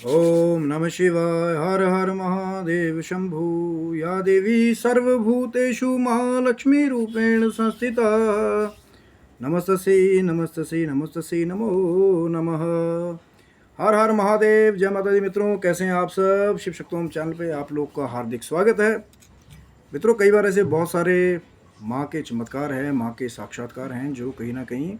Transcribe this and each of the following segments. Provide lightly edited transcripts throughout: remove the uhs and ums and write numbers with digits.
ओम नमः शिवाय। हर हर महादेव शंभु। या देवी सर्वभूतेषु महालक्ष्मी रूपेण संस्थिता। नमस्तस्यै नमस्तस्यै नमस्तस्यै नमो नमः। हर हर महादेव। जय माता दी। मित्रों, कैसे हैं आप सब? शिव शक्तोम चैनल पे आप लोग का हार्दिक स्वागत है। मित्रों, कई बार ऐसे बहुत सारे माँ के चमत्कार हैं, माँ के साक्षात्कार हैं जो कहीं ना कहीं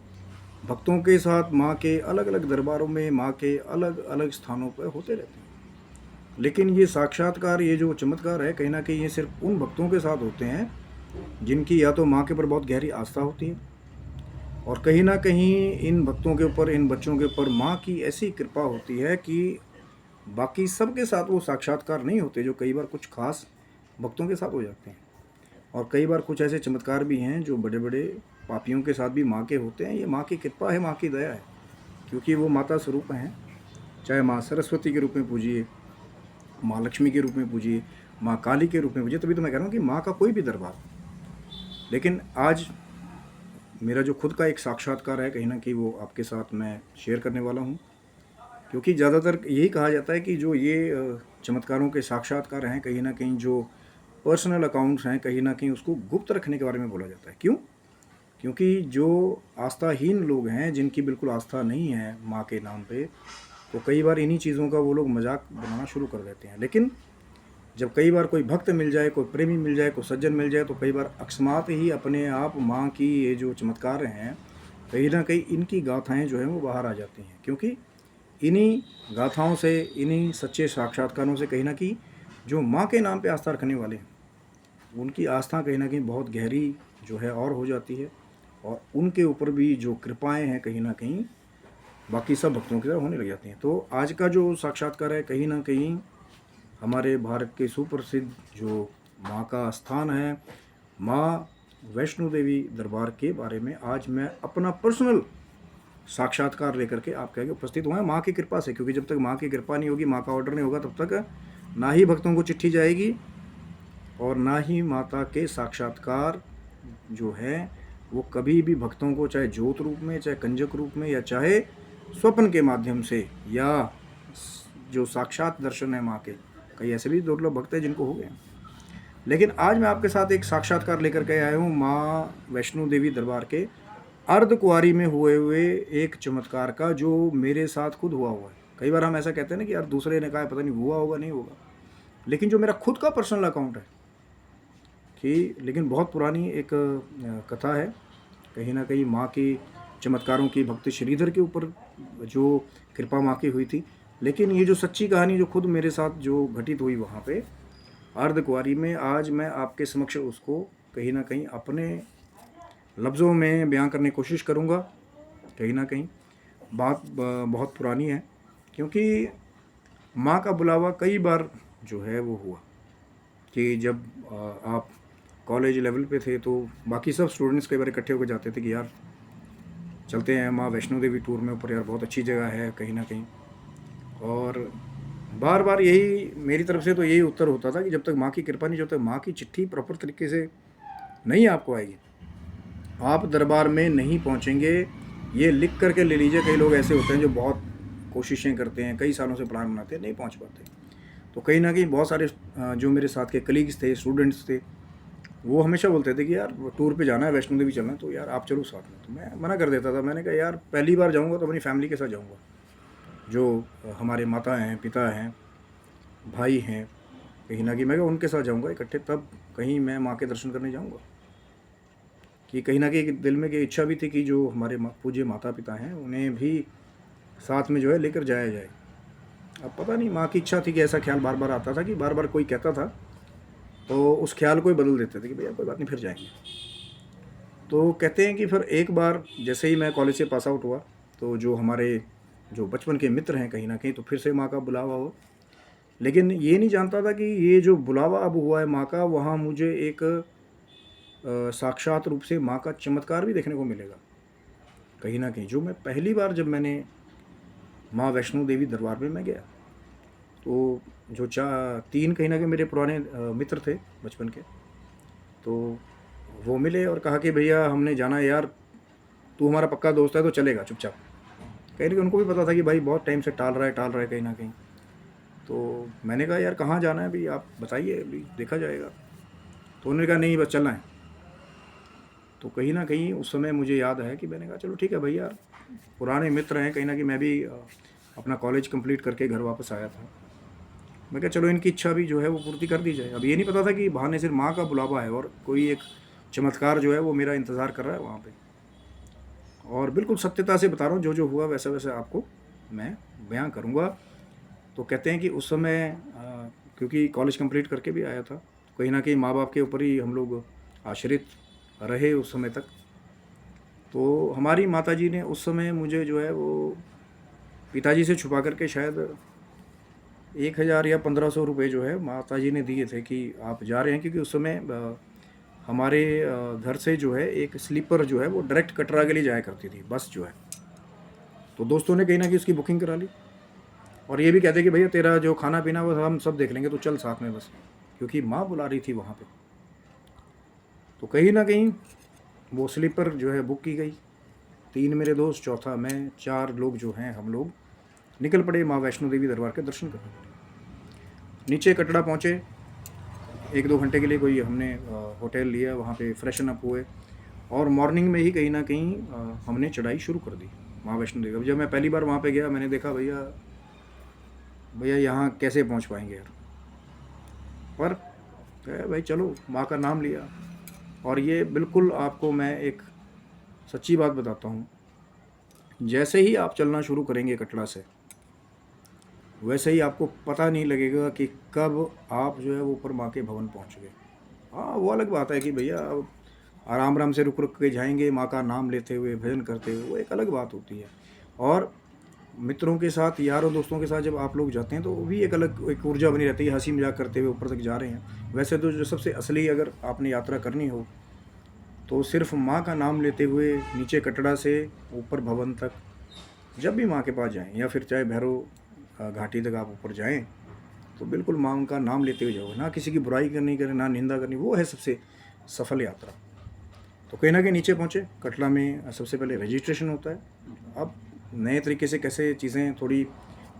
भक्तों के साथ माँ के अलग अलग दरबारों में, माँ के अलग अलग स्थानों पर होते रहते हैं। लेकिन ये साक्षात्कार, ये जो चमत्कार है, कहीं ना कहीं ये सिर्फ उन भक्तों के साथ होते हैं जिनकी या तो माँ के ऊपर बहुत गहरी आस्था होती है, और कहीं ना कहीं इन भक्तों के ऊपर, इन बच्चों के ऊपर माँ की ऐसी कृपा होती है कि बाकी सबके साथ वो साक्षात्कार नहीं होते जो कई बार कुछ खास भक्तों के साथ हो जाते हैं। और कई बार कुछ ऐसे चमत्कार भी हैं जो बड़े बड़े पापियों के साथ भी माँ के होते हैं। ये माँ की कृपा है, माँ की दया है, क्योंकि वो माता स्वरूप हैं। चाहे माँ सरस्वती के रूप में पूजिए, माँ लक्ष्मी के रूप में पूजिए, माँ काली के रूप में पूजिए। तभी तो मैं कह रहा हूँ कि माँ का कोई भी दरबार। लेकिन आज मेरा जो खुद का एक साक्षात्कार है, कहीं ना कहीं वो आपके साथ मैं शेयर करने वाला हूँ। क्योंकि ज़्यादातर यही कहा जाता है कि जो ये चमत्कारों के साक्षात्कार हैं, कहीं ना कहीं जो पर्सनल अकाउंट्स हैं, कहीं ना कहीं उसको गुप्त रखने के बारे में बोला जाता है। क्यों? क्योंकि जो आस्थाहीन लोग हैं, जिनकी बिल्कुल आस्था नहीं है माँ के नाम पे, तो कई बार इन्हीं चीज़ों का वो लोग मजाक बनाना शुरू कर देते हैं। लेकिन जब कई बार कोई भक्त मिल जाए, कोई प्रेमी मिल जाए, कोई सज्जन मिल जाए, तो कई बार अकस्मात ही अपने आप माँ की ये जो चमत्कार हैं, कहीं ना कहीं इनकी गाथाएं जो हैं वो बाहर आ जाती हैं। क्योंकि इन्हीं गाथाओं से, इन्हीं सच्चे साक्षात्कारों से कहीं ना कहीं जो माँ के नाम पे आस्था रखने वाले हैं, उनकी आस्था कहीं ना कहीं बहुत गहरी जो है और हो जाती है, और उनके ऊपर भी जो कृपाएं हैं कहीं ना कहीं बाकी सब भक्तों की तरह होने लग जाती हैं। तो आज का जो साक्षात्कार है, कहीं ना कहीं हमारे भारत के सुप्रसिद्ध जो माँ का स्थान है, माँ वैष्णो देवी दरबार के बारे में आज मैं अपना पर्सनल साक्षात्कार लेकर के आपके आगे उपस्थित हुआ है, माँ की कृपा से। क्योंकि जब तक माँ की कृपा नहीं होगी, माँ का ऑर्डर नहीं होगा, तब तक ना ही भक्तों को चिट्ठी जाएगी और ना ही माता के साक्षात्कार जो है वो कभी भी भक्तों को, चाहे ज्योत रूप में, चाहे कंजक रूप में, या चाहे स्वप्न के माध्यम से, या जो साक्षात दर्शन है माँ के, कई ऐसे भी दुर्लभ भक्त हैं जिनको हो गए। लेकिन आज मैं आपके साथ एक साक्षात्कार लेकर के आया हूँ माँ वैष्णो देवी दरबार के अर्धकुंवारी में हुए एक चमत्कार का, जो मेरे साथ खुद हुआ हुआ है। कई बार हम ऐसा कहते हैं ना कि यार दूसरे ने कहा, पता नहीं हुआ होगा नहीं होगा, लेकिन जो मेरा खुद का पर्सनल अकाउंट है कि, लेकिन बहुत पुरानी एक कथा है, कहीं ना कहीं माँ की चमत्कारों की, भक्त श्रीधर के ऊपर जो कृपा माँ की हुई थी। लेकिन ये जो सच्ची कहानी जो खुद मेरे साथ जो घटित हुई वहाँ पे अर्धकुंवारी में, आज मैं आपके समक्ष उसको कहीं ना कहीं अपने लफ्ज़ों में बयां करने की कोशिश करूँगा। कहीं ना कहीं बात बहुत पुरानी है, क्योंकि माँ का बुलावा कई बार जो है वो हुआ कि जब आप कॉलेज लेवल पे थे, तो बाकी सब स्टूडेंट्स कई बार इकट्ठे होकर जाते थे कि यार चलते हैं माँ वैष्णो देवी टूर में ऊपर, यार बहुत अच्छी जगह है कहीं ना कहीं। और बार बार यही मेरी तरफ से तो यही उत्तर होता था कि जब तक माँ की कृपा नहीं, जब तक माँ की चिट्ठी प्रॉपर तरीके से नहीं आपको आएगी, आप दरबार में नहीं पहुँचेंगे। ये लिख करके ले लीजिए। कई लोग ऐसे होते हैं जो बहुत कोशिशें करते हैं, कई सालों से प्लान बनाते हैं, नहीं पहुँच पाते। तो कहीं ना कहीं बहुत सारे जो मेरे साथ के कलीग्स थे, स्टूडेंट्स थे, वो हमेशा बोलते थे कि यार टूर पे जाना है, वैष्णो देवी चलना है, तो यार आप चलो साथ में। तो मैं मना कर देता था। मैंने कहा यार पहली बार जाऊंगा तो अपनी फैमिली के साथ जाऊंगा, जो हमारे माता हैं, पिता हैं, भाई हैं, कहीं ना कहीं मैं उनके साथ जाऊंगा इकट्ठे, तब कहीं मैं माँ के दर्शन करने जाऊंगा। कि कहीं ना कहीं दिल में की इच्छा भी थी कि जो हमारे पूज्य माता पिता हैं उन्हें भी साथ में जो है लेकर जाया जाए। अब पता नहीं माँ की इच्छा थी कि ऐसा ख्याल बार बार आता था कि बार बार कोई कहता था तो उस ख्याल को ही बदल देते थे कि भैया कोई बात नहीं, फिर जाएंगे। तो कहते हैं कि फिर एक बार जैसे ही मैं कॉलेज से पास आउट हुआ, तो जो हमारे जो बचपन के मित्र हैं, कहीं ना कहीं तो फिर से माँ का बुलावा हो। लेकिन ये नहीं जानता था कि ये जो बुलावा अब हुआ है माँ का, वहाँ मुझे एक साक्षात रूप से माँ का चमत्कार भी देखने को मिलेगा। कहीं ना कहीं जो मैं पहली बार जब मैंने माँ वैष्णो देवी दरबार में मैं गया, तो जो तीन कहीं ना कहीं मेरे पुराने मित्र थे बचपन के, तो वो मिले और कहा कि भैया हमने जाना है यार, तू हमारा पक्का दोस्त है तो चलेगा चुपचाप। कहीं ना कहीं उनको भी पता था कि भाई बहुत टाइम से टाल रहा है कहीं ना कहीं। तो मैंने कहा यार कहाँ जाना है अभी, आप बताइए, अभी देखा जाएगा। तो उन्होंने कहा नहीं बस चलना है। तो कहीं ना कहीं उस समय मुझे याद है कि मैंने कहा चलो ठीक है भैया, पुराने मित्र हैं, कहीं ना कहीं मैं भी अपना कॉलेज कंप्लीट करके घर वापस आया था। मैं कहा चलो इनकी इच्छा भी जो है वो पूर्ति कर दी जाए। अब ये नहीं पता था कि बहाने सिर्फ माँ का बुलावा है और कोई एक चमत्कार जो है वो मेरा इंतज़ार कर रहा है वहाँ पे। और बिल्कुल सत्यता से बता रहा हूँ, जो जो हुआ वैसा वैसा आपको मैं बयां करूँगा। तो कहते हैं कि उस समय क्योंकि कॉलेज कंप्लीट करके भी आया था, तो कहीं ना कहीं माँ बाप के ऊपर ही हम लोग आश्रित रहे उस समय तक। तो हमारी माताजी ने उस समय मुझे जो है वो पिताजी से छुपा करके शायद 1000 या 1500 रुपये जो है माताजी ने दिए थे कि आप जा रहे हैं, क्योंकि उस समय हमारे घर से जो है एक स्लीपर जो है वो डायरेक्ट कटरा के लिए जाया करती थी बस जो है। तो दोस्तों ने कहीं ना कहीं उसकी बुकिंग करा ली और ये भी कहते कि भैया तेरा जो खाना पीना वो हम सब देख लेंगे, तो चल साथ में बस, क्योंकि माँ बुला रही थी वहाँ पे। तो कहीं ना कहीं वो स्लीपर जो है बुक की गई। 3 मेरे दोस्त, चौथा मैं, 4 लोग जो हैं हम लोग निकल पड़े माँ वैष्णो देवी दरबार के दर्शन करने के लिए। नीचे कटरा पहुँचे, 1-2 घंटे के लिए कोई हमने होटल लिया, वहाँ पे फ्रेशन अप हुए और मॉर्निंग में ही कहीं ना कहीं हमने चढ़ाई शुरू कर दी माँ वैष्णो देवी। अब जब मैं पहली बार वहाँ पे गया, मैंने देखा भैया भैया यहाँ कैसे पहुँच पाएंगे यार, पर भाई चलो माँ का नाम लिया। और ये बिल्कुल आपको मैं एक सच्ची बात बताता हूँ, जैसे ही आप चलना शुरू करेंगे कटरा से, वैसे ही आपको पता नहीं लगेगा कि कब आप जो है वो ऊपर माँ के भवन पहुँच गए। हाँ वो अलग बात है कि भैया अब आराम आराम से रुक रुक के जाएंगे, माँ का नाम लेते हुए भजन करते हुए, वो एक अलग बात होती है। और मित्रों के साथ, यारों दोस्तों के साथ जब आप लोग जाते हैं तो वो भी एक अलग एक ऊर्जा बनी रहती है, हंसी मजाक करते हुए ऊपर तक जा रहे हैं। वैसे तो जो सबसे असली अगर आपने यात्रा करनी हो तो सिर्फ माँ का नाम लेते हुए नीचे कटरा से ऊपर भवन तक जब भी माँ के पास जाएं, या फिर चाहे भैरव घाटी तक आप ऊपर जाएं, तो बिल्कुल माँ का नाम लेते हुए जाओ, ना किसी की बुराई करनी करें, ना निंदा करनी, वो है सबसे सफल यात्रा। तो कहीं ना कहीं नीचे पहुँचे। कटरा में सबसे पहले रजिस्ट्रेशन होता है। अब नए तरीके से कैसे चीज़ें थोड़ी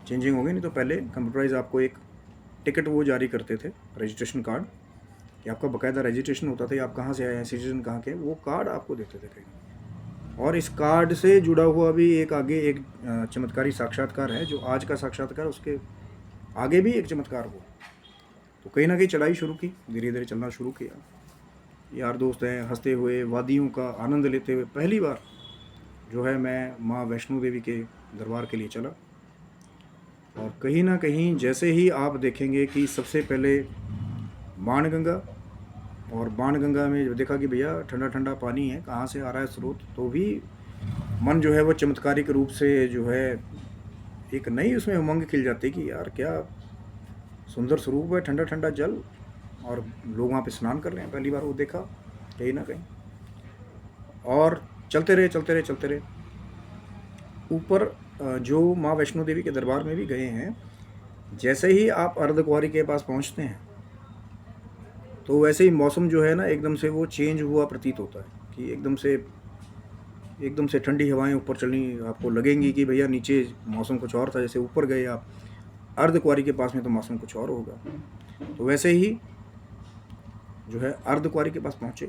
चेंजिंग हो गई, नहीं तो पहले कंप्यूटराइज आपको एक टिकट वो जारी करते थे, रजिस्ट्रेशन कार्ड, कि आपका बाकायदा रजिस्ट्रेशन होता था, आप कहाँ से आए हैं, सिटीजन कहाँ के, वो कार्ड आपको देते थे कहीं। और इस कार्ड से जुड़ा हुआ भी एक आगे एक चमत्कारी साक्षात्कार है, जो आज का साक्षात्कार उसके आगे भी एक चमत्कार हो। तो कहीं ना कहीं चढ़ाई शुरू की, धीरे धीरे चलना शुरू किया। यार दोस्त हैं, हंसते हुए, वादियों का आनंद लेते हुए पहली बार जो है मैं माँ वैष्णो देवी के दरबार के लिए चला। और कहीं ना कहीं जैसे ही आप देखेंगे कि सबसे पहले बाणगंगा, और बाणगंगा में जो देखा कि भैया ठंडा ठंडा पानी है, कहाँ से आ रहा है स्रोत, तो भी मन जो है वो चमत्कारिक रूप से जो है एक नई उसमें उमंग खिल जाती है कि यार क्या सुंदर स्वरूप है, ठंडा ठंडा जल, और लोग वहाँ पे स्नान कर रहे हैं। पहली बार वो देखा कहीं ना कहीं। और चलते रहे चलते रहे चलते रहे ऊपर। जो माँ वैष्णो देवी के दरबार में भी गए हैं, जैसे ही आप अर्धकुंवारी के पास पहुँचते हैं तो वैसे ही मौसम जो है ना एकदम से वो चेंज हुआ प्रतीत होता है कि एकदम से ठंडी हवाएं ऊपर चलनी आपको लगेंगी कि भैया नीचे मौसम कुछ और था, जैसे ऊपर गए आप अर्धकुंवारी के पास में तो मौसम कुछ और होगा। तो वैसे ही जो है अर्धकुंवारी के पास पहुँचे।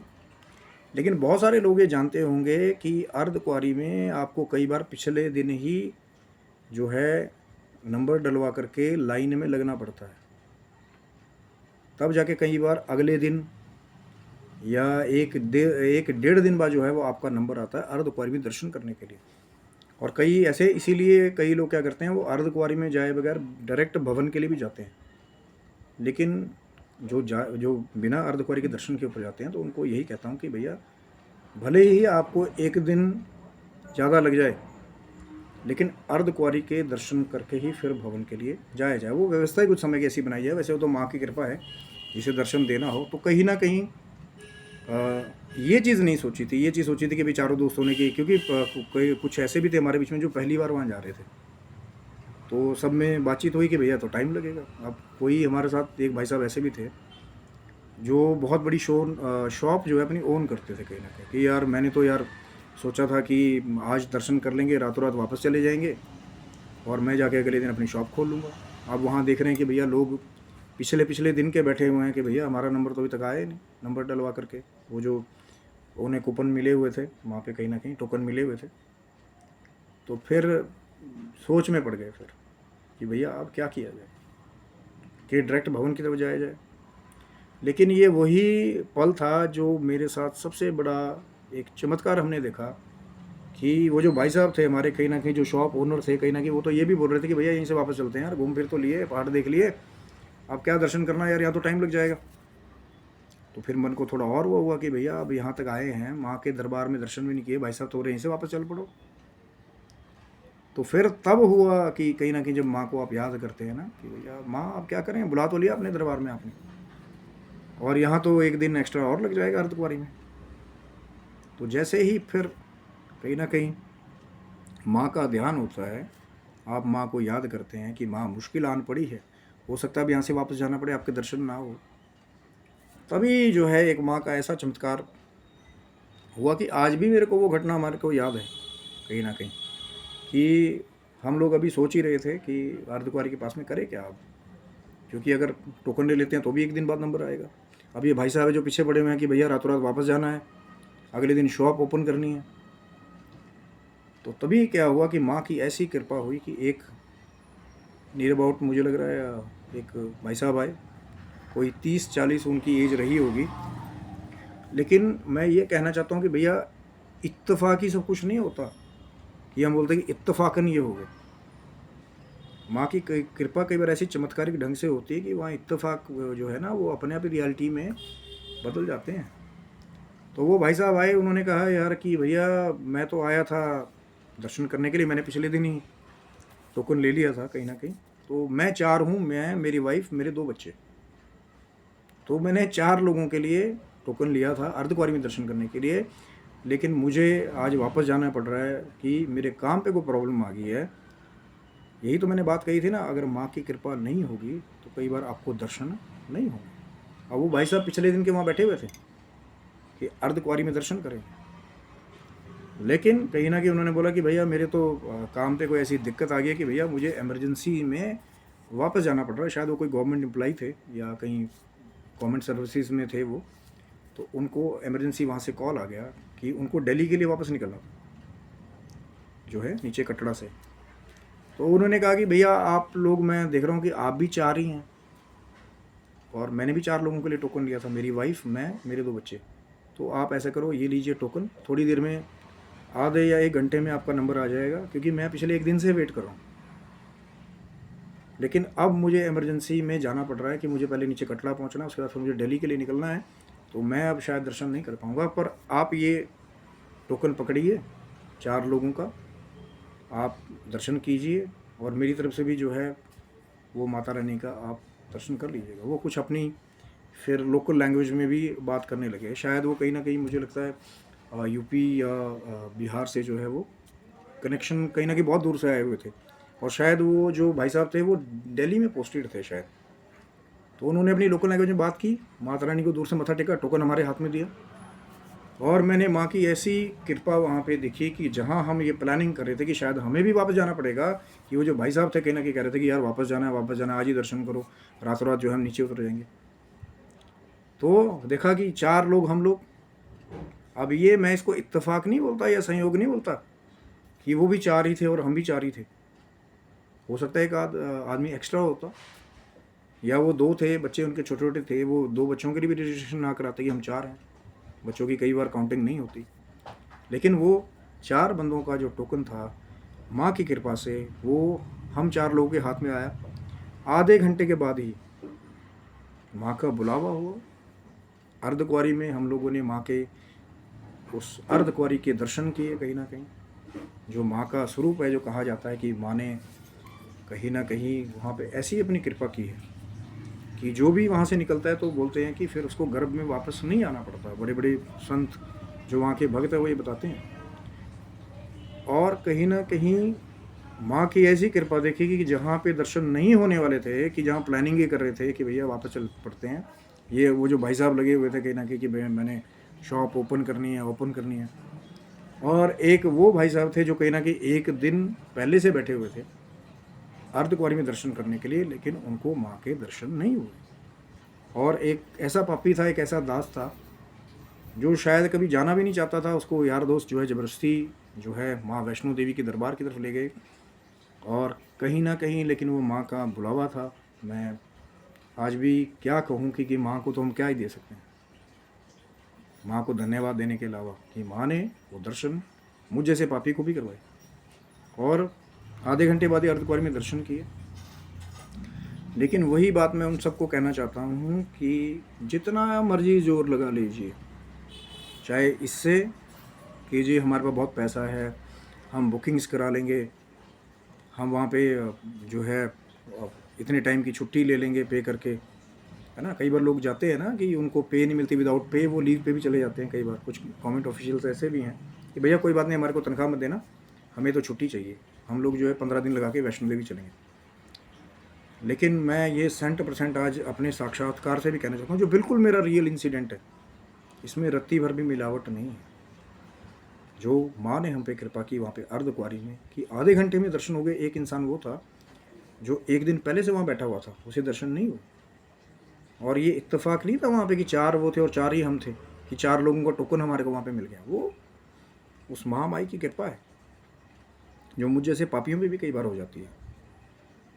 लेकिन बहुत सारे लोग ये जानते होंगे कि अर्धकुंवारी में आपको कई बार पिछले दिन ही जो है नंबर डलवा करके लाइन में लगना पड़ता है, तब जाके कई बार अगले दिन या एक 1.5 दिन बाद जो है वो आपका नंबर आता है अर्धकुंवारी में दर्शन करने के लिए। और कई ऐसे, इसीलिए कई लोग क्या करते हैं, वो अर्धकुंवारी में जाए बगैर डायरेक्ट भवन के लिए भी जाते हैं। लेकिन जो बिना अर्धकुंवारी के दर्शन के ऊपर जाते हैं, तो उनको यही कहता हूँ कि भैया भले ही आपको 1 दिन ज़्यादा लग जाए, लेकिन अर्धकुंवारी के दर्शन करके ही फिर भवन के लिए जाया जाए। वो व्यवस्था ही कुछ समय की ऐसी बनाई जाए, वैसे वो तो माँ की कृपा है, जिसे दर्शन देना हो। तो कहीं ना कहीं ये चीज़ नहीं सोची थी, ये चीज़ सोची थी कि चारों दोस्तों ने की, क्योंकि कुछ ऐसे भी थे हमारे बीच में जो पहली बार वहाँ जा रहे थे। तो सब में बातचीत हुई कि भैया तो टाइम लगेगा। अब कोई हमारे साथ एक भाई साहब ऐसे भी थे जो बहुत बड़ी शॉप जो है अपनी ओन करते थे कहीं ना कहीं, कि यार मैंने तो यार सोचा था कि आज दर्शन कर लेंगे, रातों रात वापस चले जाएंगे और मैं जाके अगले दिन अपनी शॉप खोल लूँगा। आप वहाँ देख रहे हैं कि भैया लोग पिछले पिछले दिन के बैठे हुए हैं कि भैया हमारा नंबर तो अभी तक आया ही नहीं, नंबर डलवा करके। वो जो उन्हें कूपन मिले हुए थे वहाँ पे, कहीं ना कहीं टोकन मिले हुए थे। तो फिर सोच में पड़ गए फिर कि भैया अब क्या किया जाए, कि डायरेक्ट भवन की तरफ जाया जाए। लेकिन ये वही पल था जो मेरे साथ सबसे बड़ा एक चमत्कार हमने देखा, कि वो जो भाई साहब थे हमारे, कहीं ना कहीं जो शॉप ओनर थे, कहीं ना कहीं वो तो ये भी बोल रहे थे कि भैया यहीं से वापस चलते हैं यार, घूम फिर तो लिए, पहाड़ देख लिए, अब क्या दर्शन करना यार, यहाँ तो टाइम लग जाएगा। तो फिर मन को थोड़ा और वो हुआ कि भैया अब यहाँ तक आए हैं, माँ के दरबार में दर्शन भी नहीं किए, भाई साहब तो यहीं से वापस चल पड़ो। तो फिर तब हुआ कि कहीं ना कहीं जब माँ को आप याद करते हैं ना कि भैया माँ आप क्या करें, बुला तो लिया अपने दरबार में आपने, और यहाँ तो एक दिन एक्स्ट्रा और लग जाएगा अर्धकुंवारी में। तो जैसे ही फिर कहीं ना कहीं माँ का ध्यान होता है, आप माँ को याद करते हैं कि माँ मुश्किल आन पड़ी है, हो सकता है अब यहाँ से वापस जाना पड़े, आपके दर्शन ना हो, तभी जो है एक माँ का ऐसा चमत्कार हुआ कि आज भी मेरे को वो घटना हमारे को याद है कहीं ना कहीं, कि हम लोग अभी सोच ही रहे थे कि अर्धकुंवारी के पास में करें क्या अब, क्योंकि अगर टोकन ले लेते हैं तो भी एक दिन बाद नंबर आएगा। अब ये भाई साहब है जो पीछे पड़े हुए हैं कि भैया रातों रात वापस जाना है, अगले दिन शॉप ओपन करनी है। तो तभी क्या हुआ कि माँ की ऐसी कृपा हुई कि एक नियर अबाउट मुझे लग रहा है एक भाई साहब आए, कोई 30-40 उनकी एज रही होगी। लेकिन मैं ये कहना चाहता हूँ कि भैया इत्तेफाकी सब कुछ नहीं होता, कि हम बोलते हैं कि इत्तेफाकन ये हो गए। माँ की कृपा कई बार ऐसी चमत्कारिक ढंग से होती है कि वहाँ इत्तेफाक जो है ना वो अपने आप ही रियलिटी में बदल जाते हैं। तो वो भाई साहब आए, उन्होंने कहा यार कि भैया मैं तो आया था दर्शन करने के लिए, मैंने पिछले दिन ही टोकन ले लिया था कहीं ना कहीं, तो मैं 4 हूँ, मैं, मेरी वाइफ, मेरे 2 बच्चे, तो मैंने 4 लोगों के लिए टोकन लिया था अर्धकुंवारी में दर्शन करने के लिए। लेकिन मुझे आज वापस जाना पड़ रहा है कि मेरे काम पे कोई प्रॉब्लम आ गई है। यही तो मैंने बात कही थी ना, अगर माँ की कृपा नहीं होगी तो कई बार आपको दर्शन नहीं होंगे। अब वो भाई साहब पिछले दिन के वहाँ बैठे हुए थे कि अर्धकुंवारी में दर्शन करें, लेकिन कहीं ना कहीं उन्होंने बोला कि भैया मेरे तो काम पे कोई ऐसी दिक्कत आ गई है कि भैया मुझे इमरजेंसी में वापस जाना पड़ रहा है। शायद वो कोई गवर्नमेंट एम्प्लॉई थे या कहीं गवर्नमेंट सर्विसेज में थे वो, तो उनको इमरजेंसी वहाँ से कॉल आ गया कि उनको दिल्ली के लिए वापस निकलना था, जो है नीचे कटड़ा से। तो उन्होंने कहा कि भैया आप लोग, मैं देख रहा हूँ कि आप भी 4 ही हैं, और मैंने भी 4 लोगों के लिए टोकन लिया था, मेरी वाइफ, मैं, मेरे 2 बच्चे। तो आप ऐसा करो, ये लीजिए टोकन, थोड़ी देर में, आधे या 1 घंटे में आपका नंबर आ जाएगा, क्योंकि मैं पिछले 1 दिन से वेट कर रहा हूँ। लेकिन अब मुझे इमरजेंसी में जाना पड़ रहा है कि मुझे पहले नीचे कटरा पहुँचना है, उसके बाद फिर मुझे दिल्ली के लिए निकलना है, तो मैं अब शायद दर्शन नहीं कर पाऊँगा। पर आप ये टोकन पकड़िए 4 लोगों का, आप दर्शन कीजिए, और मेरी तरफ से भी जो है वो माता रानी का आप दर्शन कर लीजिएगा। वो कुछ अपनी फिर लोकल लैंग्वेज में भी बात करने लगे। शायद वो कहीं ना कहीं मुझे लगता है यूपी या बिहार से जो है वो कनेक्शन कहीं ना कहीं बहुत दूर से आए हुए थे, और शायद वो जो भाई साहब थे वो दिल्ली में पोस्टेड थे शायद। तो उन्होंने अपनी लोकल लैंग्वेज में बात की, माता रानी को दूर से मत्था टेका, टोकन हमारे हाथ में दिया, और मैंने माँ की ऐसी कृपा वहाँ पे देखी कि जहाँ हम ये प्लानिंग कर रहे थे कि शायद हमें भी वापस जाना पड़ेगा, कि वो जो भाई साहब थे कहीं ना कहीं कह रहे थे कि यार वापस जाना है, वापस जाना है, आज ही दर्शन करो, रातों रात जो है हम नीचे उतर जाएंगे। तो देखा कि 4 लोग हम लोग, अब ये मैं इसको इत्तेफाक नहीं बोलता या संयोग नहीं बोलता कि वो भी 4 ही थे और हम भी 4 ही थे। हो सकता है एक आदमी एक्स्ट्रा होता, या वो 2 थे, बच्चे उनके छोटे छोटे थे, वो 2 बच्चों के लिए भी रजिस्ट्रेशन ना कराते कि हम 4 हैं, बच्चों की कई बार काउंटिंग नहीं होती। लेकिन वो 4 बंदों का जो टोकन था, माँ की कृपा से वो हम 4 लोगों के हाथ में आया। आधे घंटे के बाद ही माँ का बुलावा हुआ, अर्धकुंवारी में हम लोगों ने माँ के उस अर्धकुंवारी के दर्शन किए। कहीं ना कहीं जो माँ का स्वरूप है, जो कहा जाता है कि माँ ने कहीं ना कहीं वहाँ पे ऐसी अपनी कृपा की है कि जो भी वहाँ से निकलता है तो बोलते हैं कि फिर उसको गर्भ में वापस नहीं आना पड़ता। बड़े बड़े संत जो वहाँ के भक्त हैं वो ये बताते हैं। और कहीं ना कहीं माँ की ऐसी कृपा देखी कि जहाँ पे दर्शन नहीं होने वाले थे, कि जहाँ प्लानिंग ये कर रहे थे कि भैया वापस चल पड़ते हैं, ये वो जो भाई साहब लगे हुए थे कहीं ना कहीं कि भैया मैंने शॉप ओपन करनी है, और एक वो भाई साहब थे जो कहीं ना कहीं 1 दिन पहले से बैठे हुए थे अर्धकुंवारी में दर्शन करने के लिए, लेकिन उनको माँ के दर्शन नहीं हुए। और एक ऐसा पापी था, एक ऐसा दास था जो शायद कभी जाना भी नहीं चाहता था, उसको यार दोस्त जो है ज़बरदस्ती जो है माँ वैष्णो देवी के दरबार की तरफ ले गए। और कहीं ना कहीं लेकिन वो माँ का बुलावा था। मैं आज भी क्या कहूँ कि माँ को तो हम क्या ही दे सकते हैं, माँ को धन्यवाद देने के अलावा, कि माँ ने वो दर्शन मुझ जैसे पापी को भी करवाए। और आधे घंटे बाद ही अर्धकुंवारी में दर्शन किए। लेकिन वही बात मैं उन सबको कहना चाहता हूँ कि जितना मर्जी जोर लगा लीजिए, चाहे इससे कि जी हमारे पास बहुत पैसा है, हम बुकिंग्स करा लेंगे, हम वहाँ पे जो है इतने टाइम की छुट्टी ले लेंगे पे करके, है ना। कई बार लोग जाते हैं ना कि उनको पे नहीं मिलती, विदाउट पे वो लीव पे भी चले जाते हैं। कई बार कुछ गवर्नमेंट ऑफिशियल्स ऐसे भी हैं कि भैया कोई बात नहीं, हमारे को तनख्वाह मत देना, हमें तो छुट्टी चाहिए, हम लोग जो है 15 दिन लगा के वैष्णो देवी चलेंगे। लेकिन मैं ये 100% आज अपने साक्षात्कार से भी कहना चाहता हूँ, जो बिल्कुल मेरा रियल इंसिडेंट है, इसमें रत्ती भर भी मिलावट नहीं है। जो माँ ने हम पे कृपा की वहाँ पे अर्धकुंवारी में, कि आधे घंटे में दर्शन हो गए। एक इंसान वो था जो एक दिन पहले से वहाँ बैठा हुआ था, उसे दर्शन नहीं हुए। और ये इत्तेफाक नहीं था वहाँ पे कि 4 वो थे और 4 ही हम थे, कि 4 लोगों का टोकन हमारे को वहाँ पे मिल गया। वो उस महामाई की कृपा है, जो मुझ जैसे पापियों में भी कई बार हो जाती है।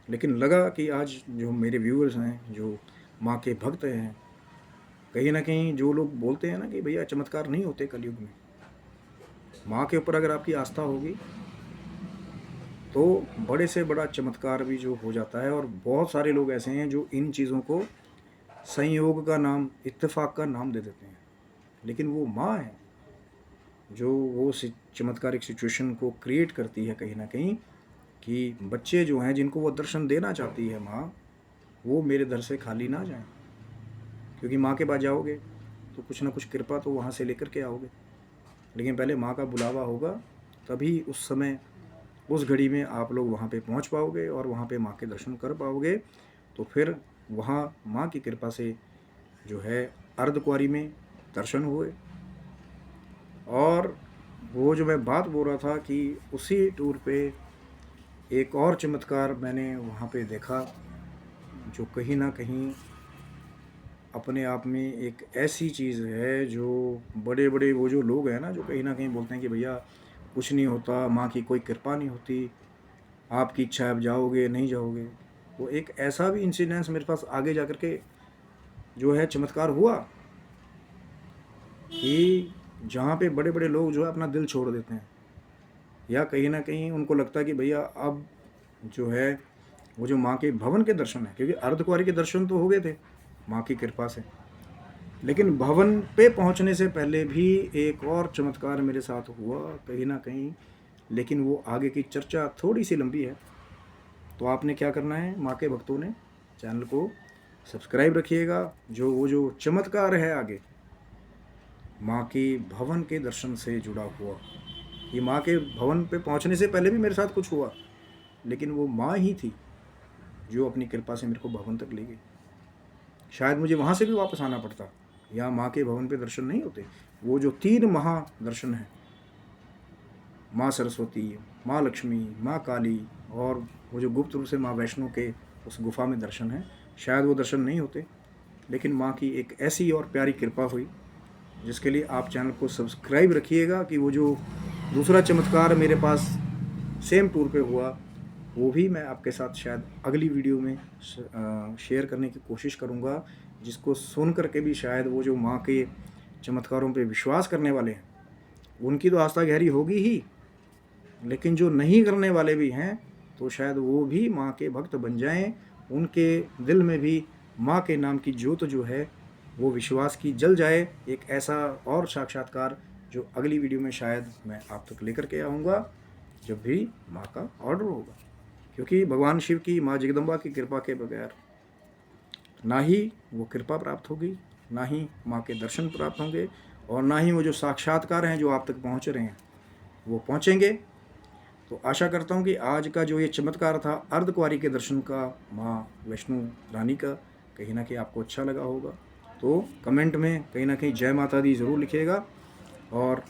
लेकिन लगा कि आज जो मेरे व्यूअर्स हैं, जो माँ के भक्त हैं, कहीं ना कहीं जो लोग बोलते हैं ना कि भैया चमत्कार नहीं होते कलयुग में, माँ के ऊपर अगर आपकी आस्था होगी तो बड़े से बड़ा चमत्कार भी जो हो जाता है। और बहुत सारे लोग ऐसे हैं जो इन चीज़ों को संयोग का नाम, इत्तेफाक का नाम दे देते हैं, लेकिन वो माँ है जो वो चमत्कारिक सिचुएशन को क्रिएट करती है कहीं ना कहीं, कि बच्चे जो हैं जिनको वो दर्शन देना चाहती है माँ, वो मेरे दर से खाली ना जाएं। क्योंकि माँ के पास जाओगे तो कुछ ना कुछ कृपा तो वहाँ से लेकर के आओगे, लेकिन पहले माँ का बुलावा होगा, तभी उस समय उस घड़ी में आप लोग वहाँ पे पहुँच पाओगे और वहाँ पे माँ के दर्शन कर पाओगे। तो फिर वहाँ माँ की कृपा से जो है अर्धकुंवारी में दर्शन हुए। और वो जो मैं बात बोल रहा था कि उसी टूर पे एक और चमत्कार मैंने वहाँ पे देखा, जो कहीं ना कहीं अपने आप में एक ऐसी चीज़ है, जो बड़े बड़े वो जो लोग हैं ना, जो कहीं ना कहीं बोलते हैं कि भैया कुछ नहीं होता, माँ की कोई कृपा नहीं होती, आपकी इच्छा है आप जाओगे नहीं जाओगे। वो एक ऐसा भी इंसिडेंस मेरे पास आगे जा कर के जो है चमत्कार हुआ, कि जहाँ पे बड़े बड़े लोग जो है अपना दिल छोड़ देते हैं, या कहीं ना कहीं उनको लगता है कि भैया अब जो है वो जो माँ के भवन के दर्शन है, क्योंकि अर्धकुंवारी के दर्शन तो हो गए थे माँ की कृपा से, लेकिन भवन पे पहुँचने से पहले भी एक और चमत्कार मेरे साथ हुआ कहीं ना कहीं। लेकिन वो आगे की चर्चा थोड़ी सी लंबी है, तो आपने क्या करना है, माँ के भक्तों ने चैनल को सब्सक्राइब रखिएगा। जो वो जो चमत्कार है आगे माँ के भवन के दर्शन से जुड़ा हुआ, ये माँ के भवन पे पहुँचने से पहले भी मेरे साथ कुछ हुआ, लेकिन वो माँ ही थी जो अपनी कृपा से मेरे को भवन तक ले गई। शायद मुझे वहाँ से भी वापस आना पड़ता, यहाँ माँ के भवन पे दर्शन नहीं होते। वो जो 3 महादर्शन हैं, माँ सरस्वती, माँ लक्ष्मी, माँ काली, और वो जो गुप्त रूप से माँ वैष्णो के उस गुफा में दर्शन है, शायद वो दर्शन नहीं होते। लेकिन माँ की एक ऐसी और प्यारी कृपा हुई, जिसके लिए आप चैनल को सब्सक्राइब रखिएगा, कि वो जो दूसरा चमत्कार मेरे पास सेम टूर पे हुआ, वो भी मैं आपके साथ शायद अगली वीडियो में शेयर करने की कोशिश करूँगा, जिसको सुन करके भी शायद वो जो माँ के चमत्कारों पे विश्वास करने वाले हैं, उनकी तो आस्था गहरी होगी ही, लेकिन जो नहीं करने वाले भी हैं, तो शायद वो भी माँ के भक्त बन जाएं, उनके दिल में भी माँ के नाम की ज्योत जो है वो विश्वास की जल जाए। एक ऐसा और साक्षात्कार जो अगली वीडियो में शायद मैं आप तक लेकर के आऊँगा, जब भी माँ का ऑर्डर होगा। क्योंकि भगवान शिव की, माँ जगदम्बा की कृपा के बगैर ना ही वो कृपा प्राप्त होगी, ना ही माँ के दर्शन प्राप्त होंगे, और ना ही वो जो साक्षात्कार हैं जो आप तक पहुँच रहे हैं वो पहुँचेंगे। तो आशा करता हूँ कि आज का जो ये चमत्कार था अर्धकुंवारी के दर्शन का माँ वैष्णो रानी का, कहीं ना कहीं आपको अच्छा लगा होगा। तो कमेंट में कहीं ना कहीं जय माता दी ज़रूर लिखिएगा, और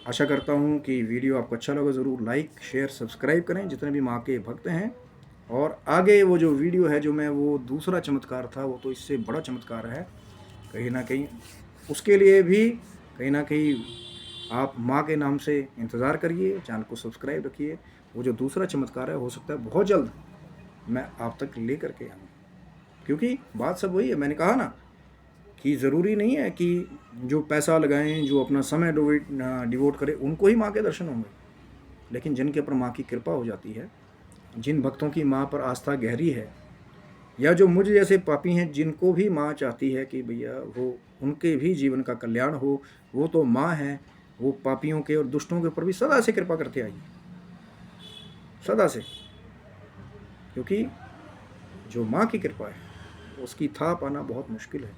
आशा करता हूँ कि वीडियो आपको अच्छा लगा। ज़रूर लाइक शेयर सब्सक्राइब करें, जितने भी माँ के भक्त हैं और आगे वो जो वीडियो है जो मैं वो दूसरा चमत्कार था वो तो इससे बड़ा चमत्कार है कहीं ना कहीं। उसके लिए भी कहीं ना कहीं आप माँ के नाम से इंतज़ार करिए, चैनल को सब्सक्राइब रखिए। वो जो दूसरा चमत्कार है हो सकता है बहुत जल्द मैं आप तक ले करके आऊँ, क्योंकि बात सब वही है। मैंने कहा ना कि ज़रूरी नहीं है कि जो पैसा लगाएं, जो अपना समय डिवोट करें, उनको ही माँ के दर्शन होंगे, लेकिन जिनके ऊपर माँ की कृपा हो जाती है, जिन भक्तों की माँ पर आस्था गहरी है, या जो मुझ जैसे पापी हैं जिनको भी माँ चाहती है कि भैया वो उनके भी जीवन का कल्याण हो, वो तो माँ है, वो पापियों के और दुष्टों के ऊपर भी सदा से कृपा करते आई, सदा से। क्योंकि जो माँ की कृपा है उसकी था पाना बहुत मुश्किल है।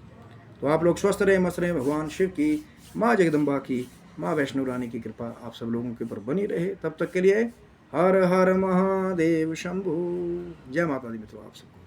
तो आप लोग स्वस्थ रहें, मस्त रहें। भगवान शिव की, माँ जगदम्बा की, माँ वैष्णो रानी की कृपा आप सब लोगों के ऊपर बनी रहे। तब तक के लिए हर हर महादेव शंभु। जय माता दी मित्रों आप सबको।